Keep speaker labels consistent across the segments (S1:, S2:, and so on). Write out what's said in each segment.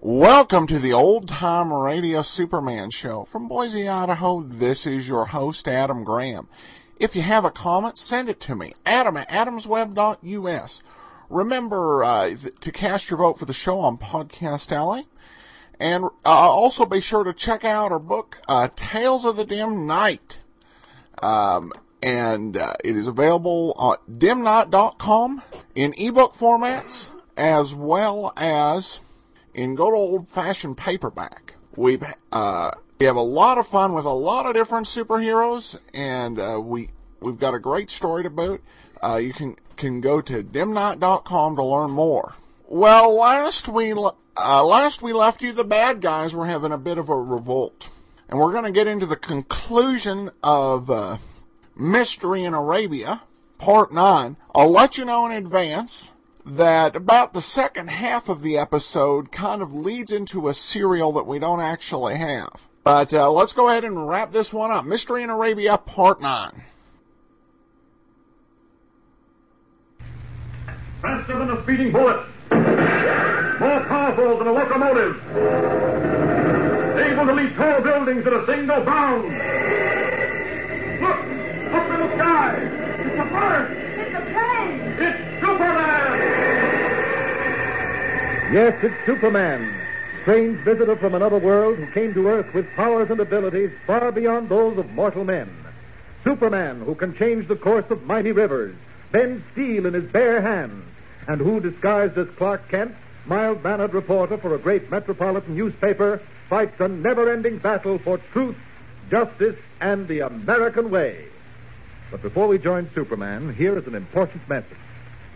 S1: Welcome to the Old Time Radio Superman Show. From Boise, Idaho, this is your host, Adam Graham. If you have a comment, send it to me, Adam at adamsweb.us. Remember to cast your vote for the show on Podcast Alley. And also be sure to check out our book, Tales of the Dim Night. And it is available at dimnight.com in ebook formats, as well as in good old-fashioned paperback. We have a lot of fun with a lot of different superheroes, and we've got a great story to boot. You can go to dimnight.com to learn more. Well, last we left you, the bad guys were having a bit of a revolt, and we're going to get into the conclusion of Mystery in Arabia, Part 9. I'll let you know in advance that about the second half of the episode kind of leads into a serial that we don't actually have. But let's go ahead and wrap this one up. Mystery in Arabia, Part 9.
S2: Faster than a speeding bullet. More powerful than a locomotive. Able to leap tall buildings at a single bound. Look! Up in the sky! It's a bird!
S3: It's a plane!
S2: It's Superman!
S4: Yes, it's Superman, strange visitor from another world who came to Earth with powers and abilities far beyond those of mortal men. Superman, who can change the course of mighty rivers, bend steel in his bare hands, and who, disguised as Clark Kent, mild-mannered reporter for a great metropolitan newspaper, fights a never-ending battle for truth, justice, and the American way. But before we join Superman, here is an important message.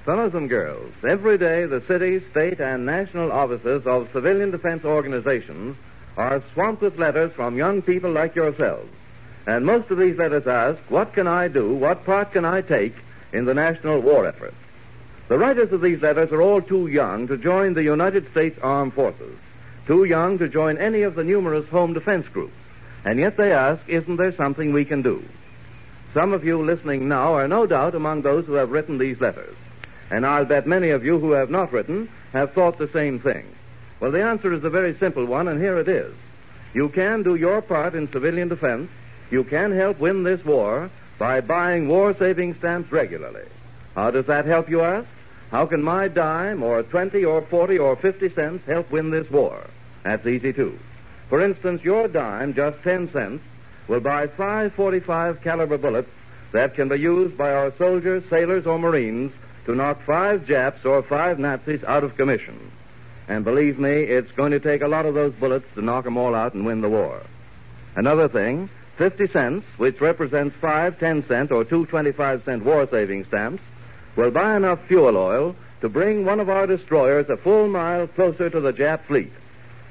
S5: Fellows and girls, every day the city, state, and national offices of civilian defense organizations are swamped with letters from young people like yourselves. And most of these letters ask, what can I do, what part can I take in the national war effort? The writers of these letters are all too young to join the United States Armed Forces, too young to join any of the numerous home defense groups. And yet they ask, isn't there something we can do? Some of you listening now are no doubt among those who have written these letters. And I'll bet many of you who have not written have thought the same thing. Well, the answer is a very simple one, and here it is. You can do your part in civilian defense. You can help win this war by buying war-saving stamps regularly. How does that help, you ask? How can my dime, or 20, or 40, or 50 cents help win this war? That's easy, too. For instance, your dime, just 10 cents, will buy 5 .45 caliber bullets that can be used by our soldiers, sailors, or Marines to knock 5 Japs or 5 Nazis out of commission. And believe me, it's going to take a lot of those bullets to knock them all out and win the war. Another thing, 50 cents, which represents 5 10-cent or 2 25-cent war-saving stamps, will buy enough fuel oil to bring one of our destroyers a full mile closer to the Jap fleet.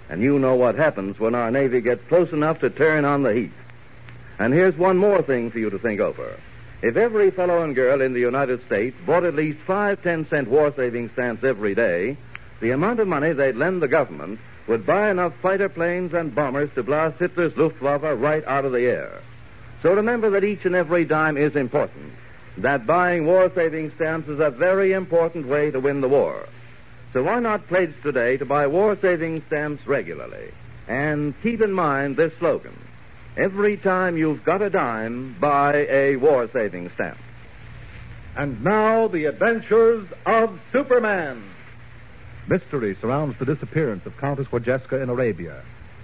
S5: And you know what happens when our Navy gets close enough to turn on the heat. And here's one more thing for you to think over. If every fellow and girl in the United States bought at least 5 10-cent war-saving stamps every day, the amount of money they'd lend the government would buy enough fighter planes and bombers to blast Hitler's Luftwaffe right out of the air. So remember that each and every dime is important, that buying war-saving stamps is a very important way to win the war. So why not pledge today to buy war-saving stamps regularly? And keep in mind this slogan: every time you've got a dime, buy a war-saving stamp.
S4: And now, the adventures of Superman. Mystery surrounds the disappearance of Countess Wojcicka in Arabia.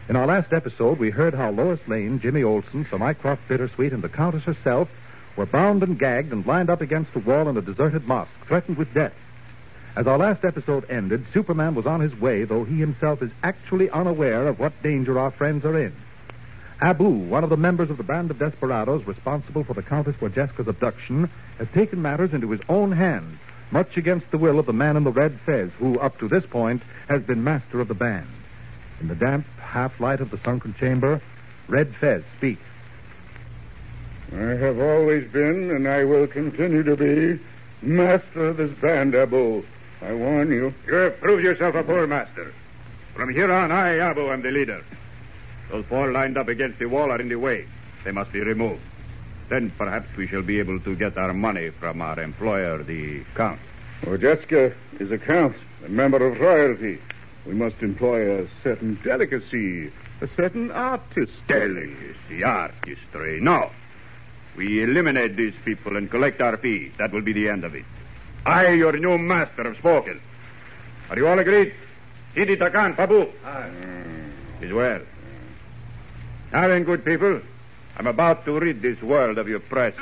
S4: In our last episode, we heard how Lois Lane, Jimmy Olsen, Sir Mycroft Bittersweet, and the Countess herself were bound and gagged and lined up against a wall in a deserted mosque, threatened with death. As our last episode ended, Superman was on his way, though he himself is actually unaware of what danger our friends are in. Abu, one of the members of the band of desperados responsible for the Countess Wojcicka's abduction, has taken matters into his own hands, much against the will of the man in the red fez, who, up to this point, has been master of the band. In the damp half-light of the sunken chamber, Red Fez speaks.
S6: I have always been, and I will continue to be, master of this band, Abu. I warn you.
S2: You have proved yourself a poor master. From here on, I, Abu, am the leader. Those 4 lined up against the wall are in the way. They must be removed. Then perhaps we shall be able to get our money from our employer, the Count.
S6: Wojcicka is a count, a member of royalty. We must employ a certain delicacy, a certain artistry.
S2: Delicacy, artistry. No. We eliminate these people and collect our fee. That will be the end of it. I, your new master, have spoken. Are you all agreed? Sidi Takan, Pabu. Is well. Now then, good people, I'm about to rid this world of your press.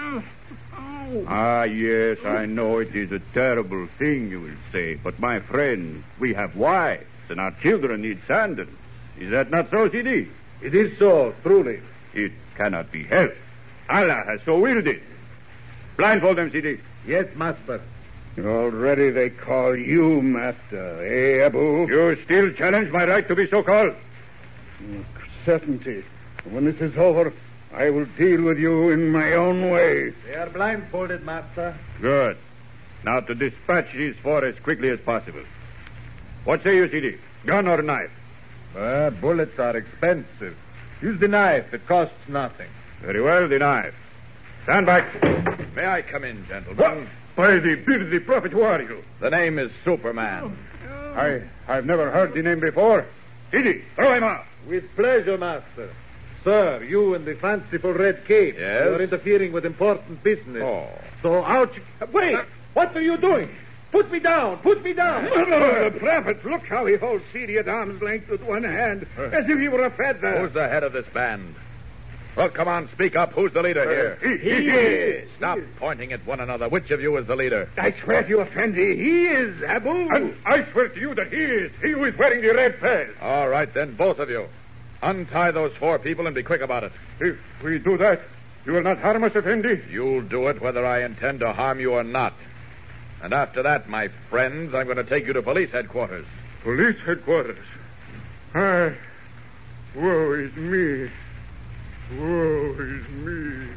S2: Ah, yes, I know it is a terrible thing, you will say. But, my friend, we have wives, and our children need sandals. Is that not so, Sidi?
S4: It is so, truly.
S2: It cannot be helped. Allah has so willed it. Blindfold them, Sidi.
S4: Yes, master.
S6: Already they call you master, eh, Abu?
S2: You still challenge my right to be so called?
S6: Certainty. When this is over, I will deal with you in my own way.
S4: They are blindfolded, master.
S2: Good. Now to dispatch these four as quickly as possible. What say you, Sidi? Gun or knife?
S4: Bullets are expensive. Use the knife. It costs nothing.
S2: Very well, the knife. Stand back.
S3: May I come in, gentlemen?
S2: What? By the beard of the prophet, who are you?
S3: The name is Superman.
S2: I've never heard the name before. Sidi, throw him out.
S4: With pleasure, master. Sir, you and the fanciful red cape.
S3: Yes?
S4: You are interfering with important business.
S3: Oh.
S4: So out you... Wait! What are you doing? Put me down! Put me down!
S6: The prophet, look how he holds Sidi at arm's length with one hand, as if he were a feather.
S3: Who's the head of this band? Well, come on, speak up. Who's the leader here?
S6: He is.
S3: Stop pointing at one another. Which of you is the leader?
S6: I swear to you, Effendi, he is Abu.
S2: And I swear to you that he is. He who is wearing the red fez.
S3: All right, then, both of you. Untie those four people and be quick about it.
S2: If we do that, you will not harm us, Effendi.
S3: You'll do it whether I intend to harm you or not. And after that, my friends, I'm going to take you to police headquarters.
S2: Police headquarters. Woe is me. Woe is me.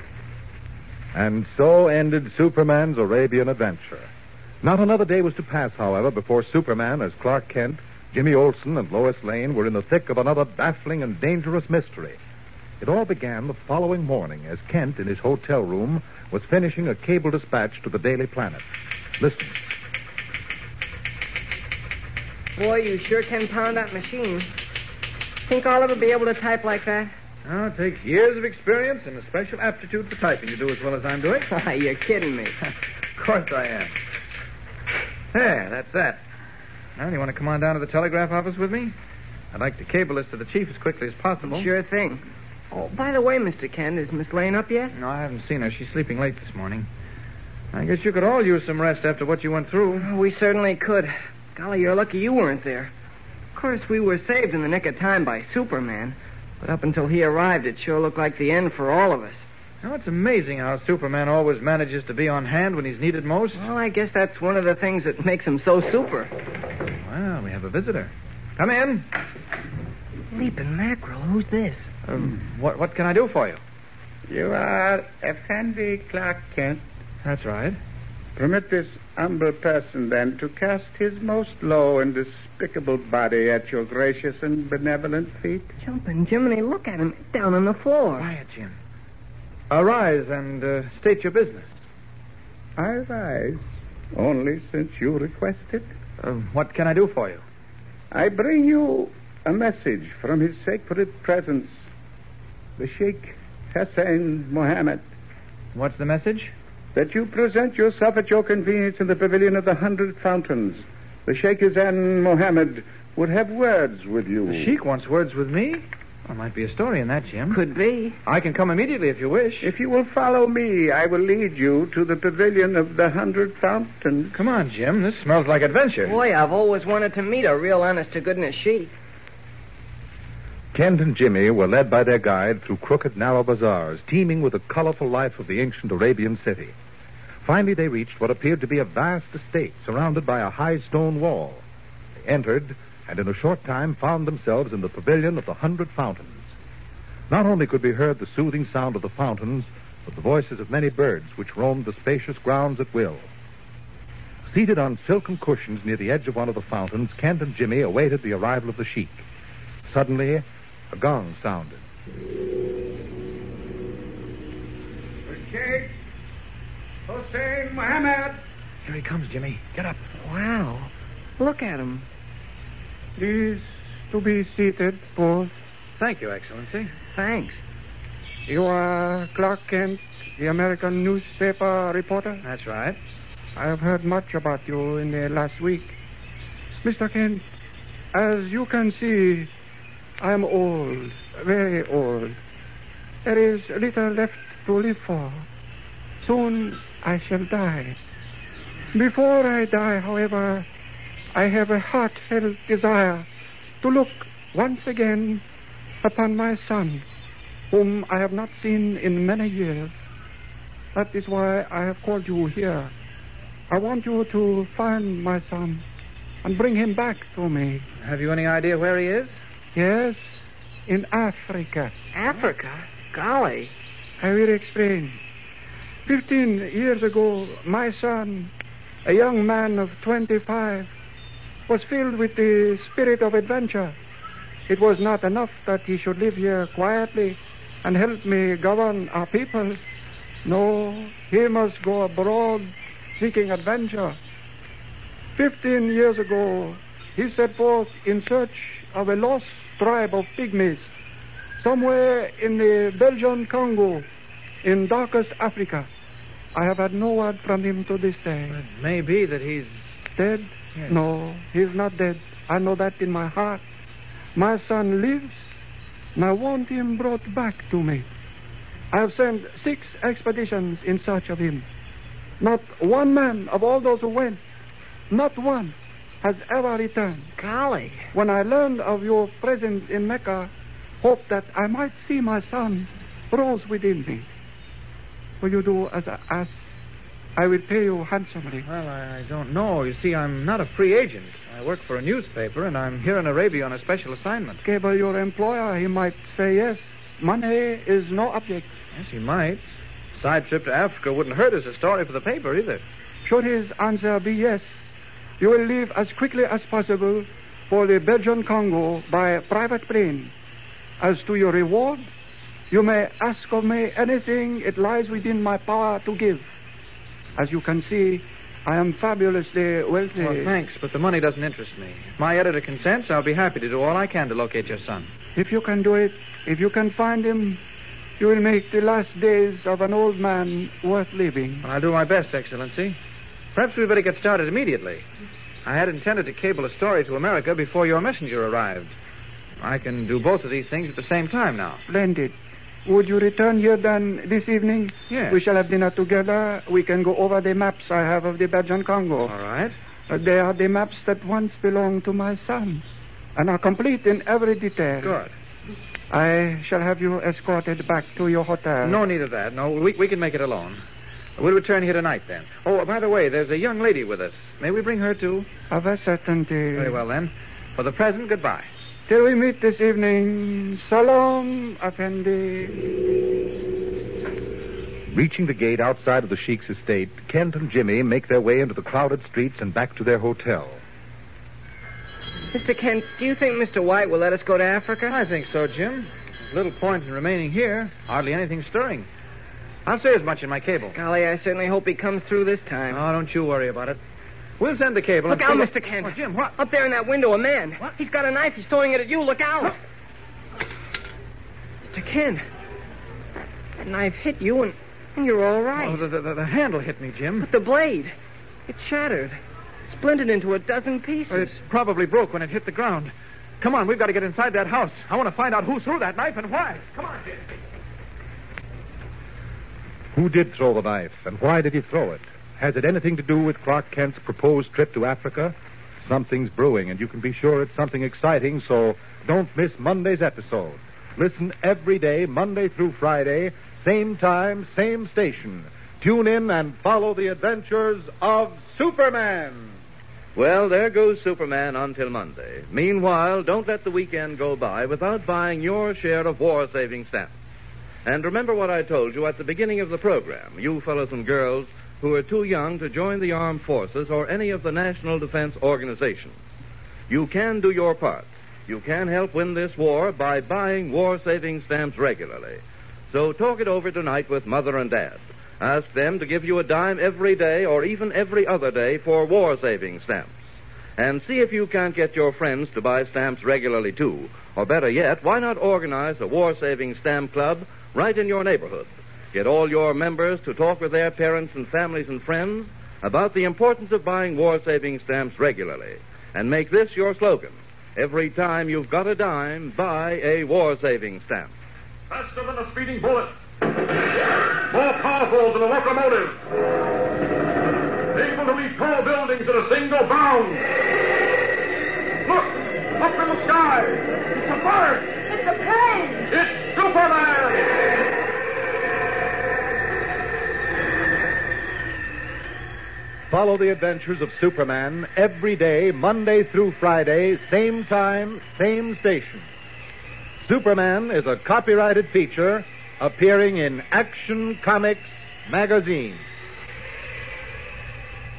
S4: And so ended Superman's Arabian adventure. Not another day was to pass, however, before Superman, as Clark Kent, Jimmy Olsen, and Lois Lane were in the thick of another baffling and dangerous mystery. It all began the following morning as Kent, in his hotel room, was finishing a cable dispatch to the Daily Planet. Listen.
S7: Boy, you sure can pound that machine. Think I'll ever be able to type like that?
S8: Oh, it takes years of experience and a special aptitude for typing to do as well as I'm doing.
S7: You're kidding me.
S8: Of course I am. There, that's that. Now, you want to come on down to the telegraph office with me? I'd like to cable this to the chief as quickly as possible.
S7: Sure thing. Oh, by the way, Mr. Kent, is Miss Lane up yet?
S8: No, I haven't seen her. She's sleeping late this morning. I guess you could all use some rest after what you went through.
S7: Oh, we certainly could. Golly, you're lucky you weren't there. Of course, we were saved in the nick of time by Superman. But up until he arrived, it sure looked like the end for all of us.
S8: Now, it's amazing how Superman always manages to be on hand when he's needed most.
S7: Well, I guess that's one of the things that makes him so super.
S8: Well, we have a visitor. Come in.
S7: Leaping mackerel, who's this?
S8: What can I do for you?
S6: You are Effendi Clark Kent.
S8: That's right.
S6: Permit this humble person, then, to cast his most low and despicable body at your gracious and benevolent feet.
S7: Jumping Jiminy, look at him down on the floor.
S8: Quiet, Jim. Arise and state your business.
S6: I rise, only since you requested.
S8: What can I do for you?
S6: I bring you a message from his sacred presence, the Sheikh Hassan Mohammed.
S8: What's the message?
S6: That you present yourself at your convenience in the pavilion of the 100 Fountains. The Sheikh Hassan Mohammed would have words with you.
S8: The Sheik wants words with me? There might be a story in that, Jim.
S7: Could be.
S8: I can come immediately if you wish.
S6: If you will follow me, I will lead you to the pavilion of the 100 Fountains.
S8: Come on, Jim. This smells like adventure.
S7: Boy, I've always wanted to meet a real honest-to-goodness sheik.
S4: Kent and Jimmy were led by their guide through crooked, narrow bazaars, teeming with the colorful life of the ancient Arabian city. Finally, they reached what appeared to be a vast estate surrounded by a high stone wall. They entered, and in a short time found themselves in the pavilion of the 100 Fountains. Not only could be heard the soothing sound of the fountains, but the voices of many birds which roamed the spacious grounds at will. Seated on silken cushions near the edge of one of the fountains, Kent and Jimmy awaited the arrival of the sheik. Suddenly, a gong sounded.
S6: Sheikh Hussein Mohammed.
S8: Here he comes, Jimmy. Get up.
S7: Wow. Look at him.
S6: Please to be seated, both.
S8: Thank you, Excellency.
S7: Thanks.
S6: You are Clark Kent, the American newspaper reporter?
S8: That's right.
S6: I have heard much about you in the last week. Mr. Kent, as you can see, I am old, very old. There is little left to live for. Soon I shall die. Before I die, however, I have a heartfelt desire to look once again upon my son, whom I have not seen in many years. That is why I have called you here. I want you to find my son and bring him back to me.
S8: Have you any idea where he is?
S6: Yes, in Africa.
S7: Africa? Golly.
S6: I will explain. 15 years ago, my son, a young man of 25, was filled with the spirit of adventure. It was not enough that he should live here quietly and help me govern our people. No, he must go abroad seeking adventure. 15 years ago, he set forth in search of a lost tribe of pygmies somewhere in the Belgian Congo, in darkest Africa. I have had no word from him to this day.
S8: It may be that he's...
S6: Dead?
S8: Yes.
S6: No, he's not dead. I know that in my heart. My son lives, and I want him brought back to me. I have sent 6 expeditions in search of him. Not one man of all those who went, not one, has ever returned.
S7: Golly.
S6: When I learned of your presence in Mecca, hope that I might see my son rose within me. Will you do as I ask? I will pay you handsomely.
S8: Well, I don't know. You see, I'm not a free agent. I work for a newspaper, and I'm here in Arabia on a special assignment.
S6: Cable your employer. He might say yes. Money is no object.
S8: Yes, he might. A side trip to Africa wouldn't hurt as a story for the paper, either.
S6: Should his answer be yes, you will leave as quickly as possible for the Belgian Congo by private plane. As to your reward, you may ask of me anything it lies within my power to give. As you can see, I am fabulously wealthy.
S8: Well, thanks, but the money doesn't interest me. If my editor consents, I'll be happy to do all I can to locate your son.
S6: If you can do it, if you can find him, you will make the last days of an old man worth living.
S8: Well, I'll do my best, Excellency. Perhaps we'd better get started immediately. I had intended to cable a story to America before your messenger arrived. I can do both of these things at the same time now.
S6: Splendid. Would you return here then this evening?
S8: Yes.
S6: We shall have dinner together. We can go over the maps I have of the Belgian Congo.
S8: All right.
S6: They are the maps that once belonged to my son and are complete in every detail.
S8: Good.
S6: I shall have you escorted back to your hotel.
S8: No need of that. No, we can make it alone. We'll return here tonight, then. Oh, by the way, there's a young lady with us. May we bring her, too?
S6: Of a certainty.
S8: Very well, then. For the present, goodbye.
S6: Till we meet this evening, Salam, Effendi.
S4: Reaching the gate outside of the Sheik's estate, Kent and Jimmy make their way into the crowded streets and back to their hotel.
S7: Mr. Kent, do you think Mr. White will let us go to Africa?
S8: I think so, Jim. There's little point in remaining here. Hardly anything stirring. I'll say as much in my cable.
S7: Golly, I certainly hope he comes through this time.
S8: Oh, don't you worry about it. We'll send the cable.
S7: Look out, Mr. Kent.
S8: Oh, Jim, what?
S7: Up there in that window, a man.
S8: What?
S7: He's got a knife. He's throwing it at you. Look out. Mr. Kent, that knife hit you, and you're all right.
S8: Oh, the handle hit me, Jim.
S7: But the blade, it shattered. Splintered into a dozen pieces.
S8: It probably broke when it hit the ground. Come on, we've got to get inside that house. I want to find out who threw that knife and why. Come on, Jim.
S4: Who did throw the knife, and why did he throw it? Has it anything to do with Clark Kent's proposed trip to Africa? Something's brewing, and you can be sure it's something exciting, so don't miss Monday's episode. Listen every day, Monday through Friday, same time, same station. Tune in and follow the adventures of Superman.
S5: Well, there goes Superman until Monday. Meanwhile, don't let the weekend go by without buying your share of war-saving stamps. And remember what I told you at the beginning of the program, you fellows and girls who are too young to join the armed forces or any of the national defense organizations. You can do your part. You can help win this war by buying war-saving stamps regularly. So talk it over tonight with Mother and Dad. Ask them to give you a dime every day or even every other day for war-saving stamps. And see if you can't get your friends to buy stamps regularly, too. Or better yet, why not organize a war-saving stamp club right in your neighborhood? Get all your members to talk with their parents and families and friends about the importance of buying war-saving stamps regularly. And make this your slogan. Every time you've got a dime, buy a war-saving stamp.
S3: Faster than a speeding bullet. More powerful than a locomotive. Able to reach tall buildings at a single bound. Look! Up in the sky! It's a bird!
S9: It's a plane!
S3: It's Superman!
S4: Follow the adventures of Superman every day, Monday through Friday, same time, same station. Superman is a copyrighted feature appearing in Action Comics magazine.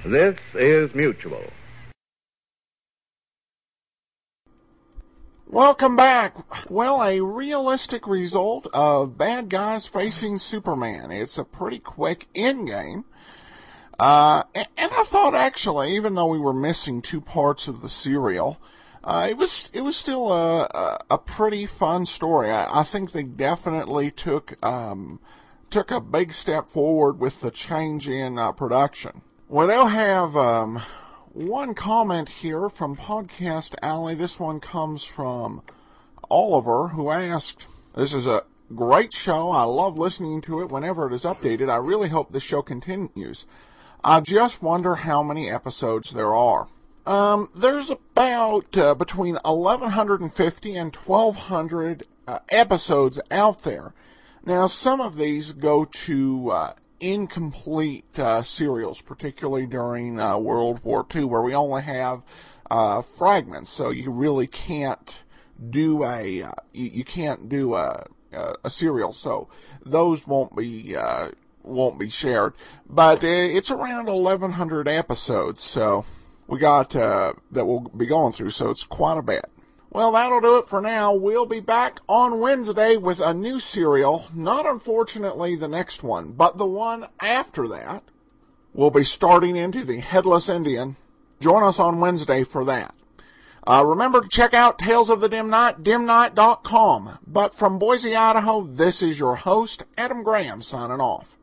S5: This is Mutual.
S1: Welcome back. Well, a realistic result of bad guys facing Superman. It's a pretty quick end game. And I thought, actually, even though we were missing two parts of the serial, it was still a pretty fun story. I think they definitely took a big step forward with the change in production. We now have one comment here from Podcast Alley. This one comes from Oliver, who asked, "This is a great show. I love listening to it whenever it is updated. I really hope this show continues. I just wonder how many episodes there are." There's about between 1,150 and 1,200 episodes out there. Now, some of these go to incomplete serials, particularly during World War II, where we only have fragments, so you really can't do a serial. So those won't be shared. But it's around 1,100 episodes, so we got that we'll be going through, so it's quite a bit. Well, that'll do it for now. We'll be back on Wednesday with a new serial. Not, unfortunately, the next one, but the one after that. We'll be starting into the Headless Indian. Join us on Wednesday for that. Remember to check out Tales of the Dim Night, dimnight.com. But from Boise, Idaho, this is your host, Adam Graham, signing off.